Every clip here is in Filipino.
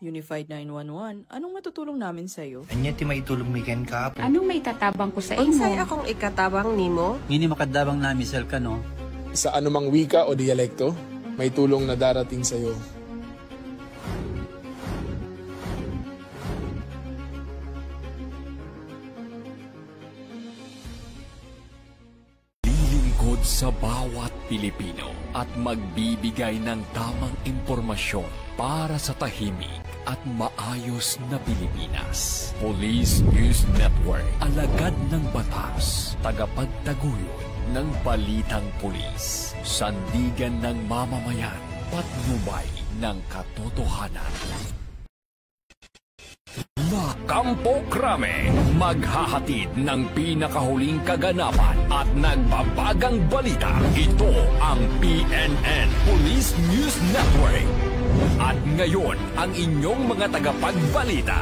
Unified 911, anong matutulong namin sa'yo? Anya ti may tulong miken ka po. Anong may tatabang ko sa imo? Unsay akong ikatabang nimo? Ngini makadabang nami sel ka no. Sa anumang wika o dialekto, may tulong na darating sa iyo. Lilingkod sa bawat Pilipino at magbibigay ng tamang impormasyon para sa tahimik at maayos na Pilipinas. Police News Network, alagad ng batas, tagapagtaguyod ng balitang pulis, sandigan ng mamamayan, patnubay ng katotohanan. Kampo Krame, maghahatid ng pinakahuling kaganapan at nagbabagang balita. Ito ang PNN Police News Network. At ngayon, ang inyong mga tagapagbalita.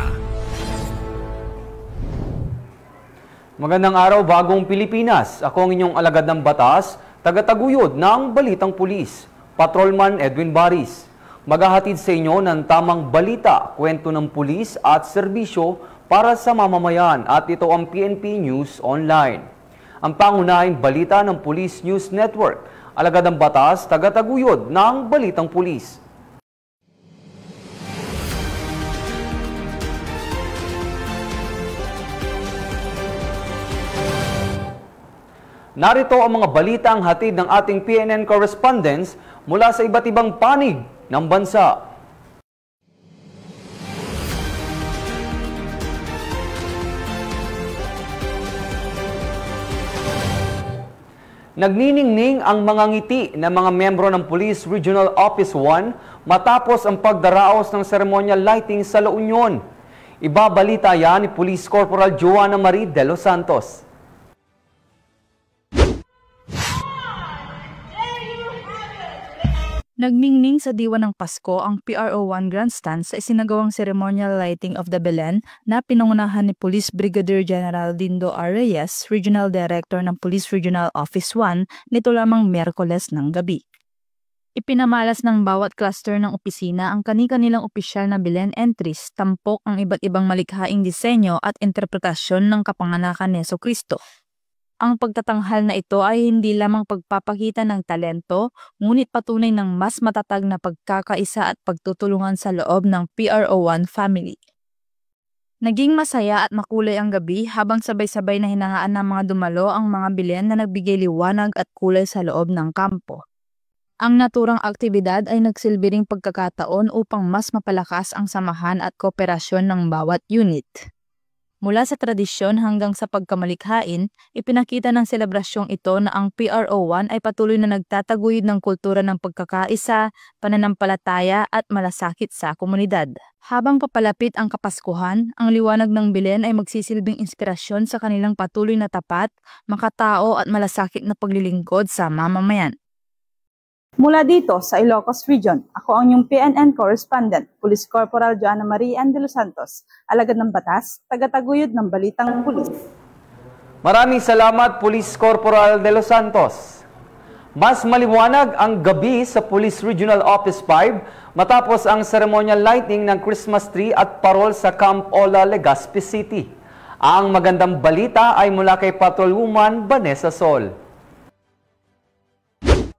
Magandang araw, Bagong Pilipinas. Ako ang inyong alagad ng batas, tagataguyod ng Balitang Pulis, Patrolman Edwin Baris. Maghahatid sa inyo ng tamang balita, kwento ng pulis at serbisyo para sa mamamayan, at ito ang PNP News Online. Ang pangunahing balita ng Police News Network, alagad ng batas, tagataguyod ng Balitang Pulis. Narito ang mga balitang hatid ng ating PNN correspondents mula sa iba't ibang panig ng bansa. Nagniningning ang mga ngiti ng mga membro ng Police Regional Office 1 matapos ang pagdaraos ng ceremonial lighting sa La Union. Ibabalita yan ni Police Corporal Joanna Marie de los Santos. Nagmingning sa diwa ng Pasko ang PRO1 Grandstand sa isinagawang ceremonial lighting of the Belen na pinangunahan ni Police Brigadier General Dindo R. Reyes, Regional Director ng Police Regional Office 1, nito lamang Miyerkules ng gabi. Ipinamalas ng bawat cluster ng opisina ang kani-kanilang opisyal na Belen entries, tampok ang iba't ibang malikhaing disenyo at interpretasyon ng kapanganakan ni Jesucristo. Ang pagtatanghal na ito ay hindi lamang pagpapakita ng talento, ngunit patunay ng mas matatag na pagkakaisa at pagtutulungan sa loob ng PRO1 family. Naging masaya at makulay ang gabi habang sabay-sabay na hinangaan ng mga dumalo ang mga Belen na nagbigay liwanag at kulay sa loob ng kampo. Ang naturang aktibidad ay nagsilbing pagkakataon upang mas mapalakas ang samahan at kooperasyon ng bawat unit. Mula sa tradisyon hanggang sa pagkamalikhain, ipinakita ng selebrasyong ito na ang PRO1 ay patuloy na nagtataguyod ng kultura ng pagkakaisa, pananampalataya at malasakit sa komunidad. Habang papalapit ang Kapaskuhan, ang liwanag ng Belen ay magsisilbing inspirasyon sa kanilang patuloy na tapat, makatao at malasakit na paglilingkod sa mamamayan. Mula dito sa Ilocos Region, ako ang inyong PNN correspondent, Police Corporal Joanna Marie de los Santos, alagad ng batas, tagataguyod ng Balitang Pulis. Maraming salamat, Police Corporal de los Santos. Mas maliwanag ang gabi sa Police Regional Office 5 matapos ang ceremonial lighting ng Christmas tree at parol sa Camp Ola, Legazpi City. Ang magandang balita ay mula kay Patrolwoman Vanessa Sol.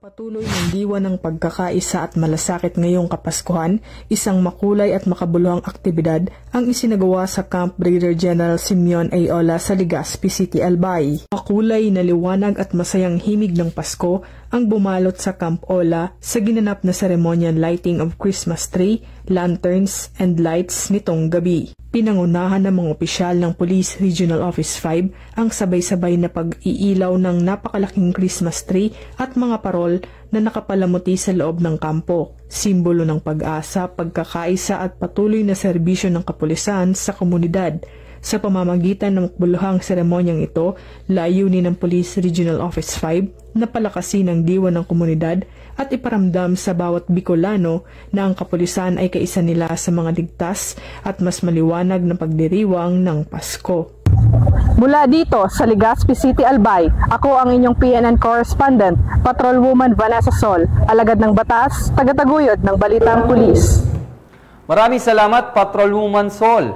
Patuloy ng diwa ng pagkakaisa at malasakit ngayong Kapaskuhan, isang makulay at makabuluhang aktibidad ang isinagawa sa Camp Brigadier General Simeon A. Ola sa Legazpi City, Albay. Makulay na liwanag at masayang himig ng Pasko ang bumalot sa Camp Ola sa ginanap na ceremonial lighting of Christmas tree, lanterns, and lights nitong gabi. Pinangunahan ng mga opisyal ng Police Regional Office 5 ang sabay-sabay na pag-iilaw ng napakalaking Christmas tree at mga parol na nakapalamuti sa loob ng kampo. Simbolo ng pag-asa, pagkakaisa at patuloy na serbisyo ng kapulisan sa komunidad. Sa pamamagitan ng makbuluhang seremonyang ito, layunin ng Police Regional Office 5 na palakasin ang diwa ng komunidad at iparamdam sa bawat Bicolano na ang kapulisan ay kaisa nila sa mga ligtas at mas maliwanag na pagdiriwang ng Pasko. Mula dito sa Legazpi City, Albay, ako ang inyong PNN correspondent, Patrolwoman Vanessa Sol, alagad ng batas, tagataguyod ng Balitang Pulis. Maraming salamat, Patrolwoman Sol.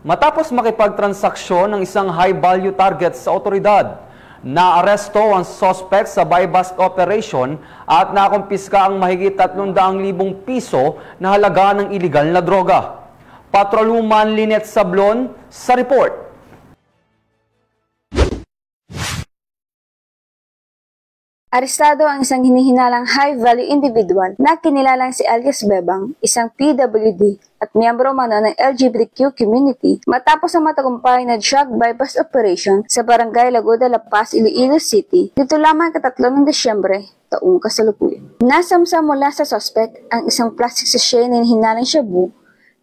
Matapos makipagtransaksyon ng isang high-value target sa otoridad, naaresto ang suspect sa buy-bust operation at nakumpiska ang mahigit 300,000 piso na halaga ng iligal na droga. Patrolwoman Lynette Sablon sa report. Arestado ang isang hinihinalang high-value individual na kinilalang si alias Bebang, isang PWD at miyembro mano ng LGBTQ community matapos ang matagumpay na drug bypass operation sa barangay Lagoda, La Paz, Iloilo City dito lamang katatlo ng Desyembre, taong kasalukuyan. Nasamsa mula sa suspect ang isang plastic sachet na hinihinalang shabu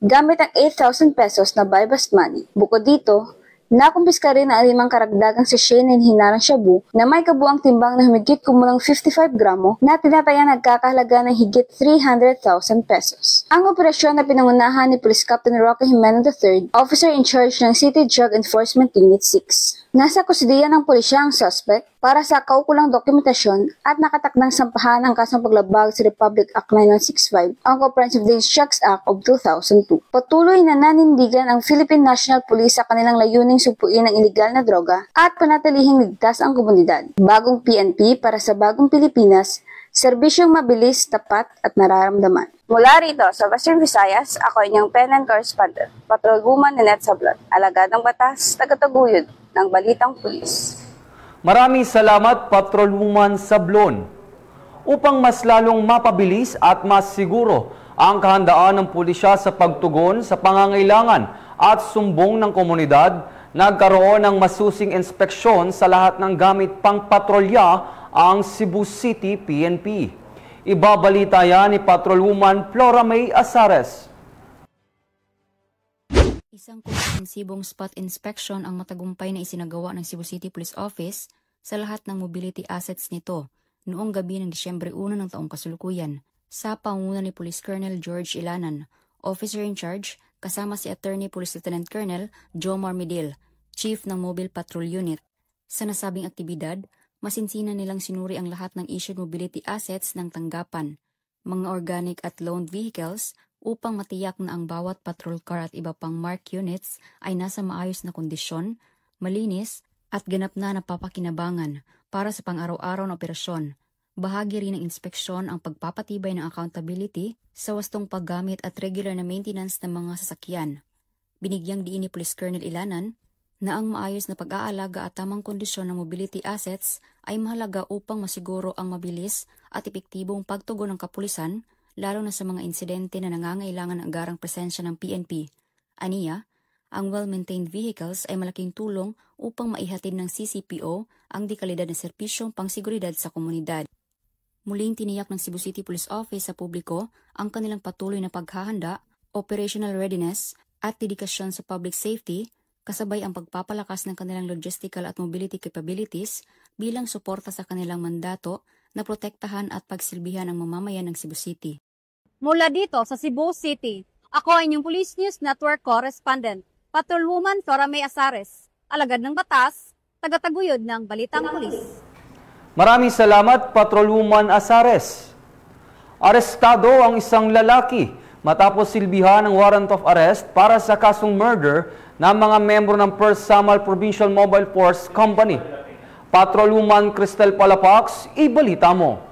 gamit ang 8,000 pesos na bypass money. Bukod dito, nakumpiska rin ang 5 karagdagang sachet na hinihinalang shabu na may kabuang timbang na humigit kumulang 55 gramo na tinatayang nagkakahalaga ng higit 300,000 pesos. Ang operasyon na pinangunahan ni Police Captain Roque Jimeno III, Officer in Charge ng City Drug Enforcement Unit 6. Nasa kusidiya ng pulisya ang suspect para sa kaukulang dokumentasyon at nakatakdang sampahan ang kasong paglabag sa Republic Act 9165, ang Comprehensive Dangerous Drugs Act of 2002. Patuloy na nanindigan ang Philippine National Police sa kanilang layuning supuin ang iligal na droga at panatilihing ligtas ang komunidad. Bagong PNP para sa bagong Pilipinas, serbisyong mabilis, tapat at nararamdaman. Mula rito sa Western Visayas, ako inyong PNN correspondent, Patrolwoman Lynette Sablon, alagad ng batas, tagataguyod ng Balitang Pulis. Maraming salamat, Patrolwoman Sablon. Upang mas lalong mapabilis at mas siguro ang kahandaan ng pulisya sa pagtugon sa pangangailangan at sumbong ng komunidad, nagkaroon ng masusing inspeksyon sa lahat ng gamit pangpatrolya ang Cebu City PNP. Ibabalita yan ni Patrolwoman Flora May Azares. Isang komprehensibong spot inspection ang matagumpay na isinagawa ng Cebu City Police Office sa lahat ng mobility assets nito noong gabi ng Disyembre 1 ng taong kasalukuyan sa pangunguna ni Police Colonel George Ilanan, Officer in Charge, kasama si Attorney Police Lieutenant Colonel Jomar Medil, Chief ng Mobile Patrol Unit. Sa nasabing aktibidad, masinsinan nilang sinuri ang lahat ng issued mobility assets ng tanggapan, mga organic at loaned vehicles, upang matiyak na ang bawat patrol car at iba pang mark units ay nasa maayos na kondisyon, malinis at ganap na napapakinabangan para sa pang-araw-araw na operasyon. Bahagi rin ng inspeksyon ang pagpapatibay ng accountability sa wastong paggamit at regular na maintenance ng mga sasakyan. Binigyang diin ni Police Colonel Ilanan na ang maayos na pag-aalaga at tamang kondisyon ng mobility assets ay mahalaga upang masiguro ang mabilis at epektibong pagtugon ng kapulisan lalo na sa mga insidente na nangangailangan ng agarang presensya ng PNP. Aniya, ang well-maintained vehicles ay malaking tulong upang maihatid ng CCPO ang dekalidad na serbisyong pangseguridad sa komunidad. Muling tiniyak ng Cebu City Police Office sa publiko ang kanilang patuloy na paghahanda, operational readiness at dedikasyon sa public safety, kasabay ang pagpapalakas ng kanilang logistical at mobility capabilities bilang suporta sa kanilang mandato na protektahan at pagsilbihan ang mamamayan ng Cebu City. Mula dito sa Cebu City, ako ay inyong Police News Network Correspondent, Patrolwoman Flora May Azares, alagad ng batas, tagataguyod ng Balitang Pulis. Maraming salamat, Patrolwoman Azares. Arestado ang isang lalaki matapos silbihan ng warrant of arrest para sa kasong murder ng mga membro ng First Samar Provincial Mobile Force Company. Patrolwoman Cristel Palapax, ibalita mo.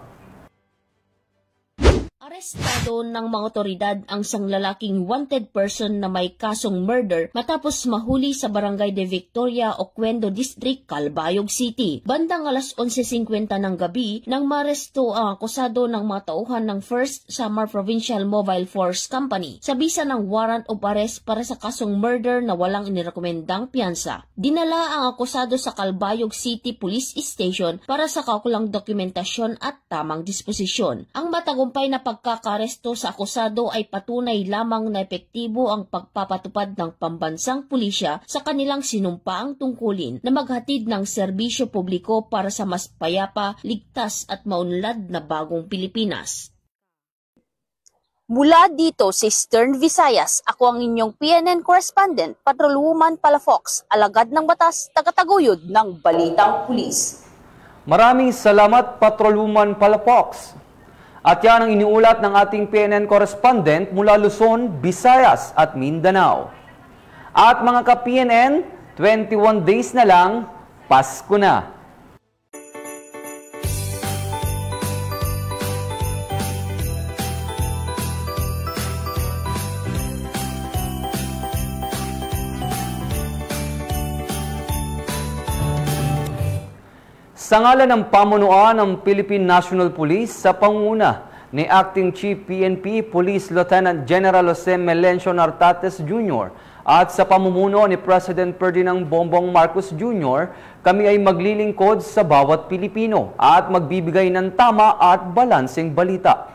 Arestado ng mga otoridad ang isang lalaking wanted person na may kasong murder matapos mahuli sa Barangay de Victoria, Oquendo District, Calbayog City. Bandang alas 11:50 ng gabi nang maresto ang akusado ng mga tauhan ng First Samar Provincial Mobile Force Company sa bisa ng warrant of arrest para sa kasong murder na walang inirekomendang piyansa. Dinala ang akusado sa Calbayog City Police Station para sa kaukulang dokumentasyon at tamang disposisyon. Ang matagumpay na pagkakaresto sa akusado ay patunay lamang na epektibo ang pagpapatupad ng pambansang pulisya sa kanilang sinumpaang tungkulin na maghatid ng serbisyo publiko para sa mas payapa, ligtas at maunlad na bagong Pilipinas. Mula dito sa Eastern Visayas, ako ang inyong PNN correspondent, Patrolwoman Palafox, alagad ng batas, tagataguyod ng Balitang Pulis. Maraming salamat, Patrolwoman Palafox. At yan ang iniulat ng ating PNN correspondent mula Luzon, Visayas at Mindanao. At mga ka-PNN, 21 days na lang, Pasko na. Sa ngalan ng pamunuan ng Philippine National Police sa pangunguna ni Acting Chief PNP Police Lieutenant General Jose Melencio Nartates Jr. at sa pamumuno ni President Ferdinand Bongbong Marcos Jr., kami ay maglilingkod sa bawat Pilipino at magbibigay ng tama at balanseng balita.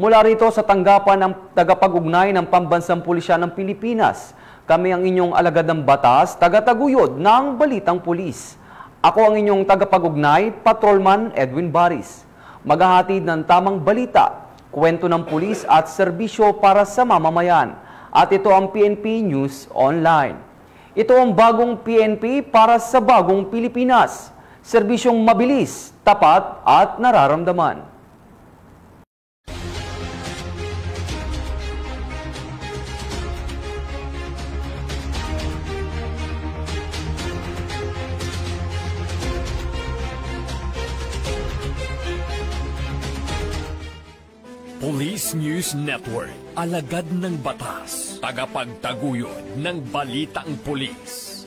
Mula rito sa tanggapan ng tagapag-ugnay ng Pambansang Pulisya ng Pilipinas, kami ang inyong alagad ng batas, tagataguyod ng Balitang Pulis. Ako ang inyong tagapag-ugnay, Patrolman Edwin Baris. Maghahatid ng tamang balita, kwento ng pulis at serbisyo para sa mamamayan. At ito ang PNP News Online. Ito ang bagong PNP para sa bagong Pilipinas. Serbisyong mabilis, tapat at nararamdaman. Police News Network, alagad ng batas, tagapagtaguyod ng balitang pulis.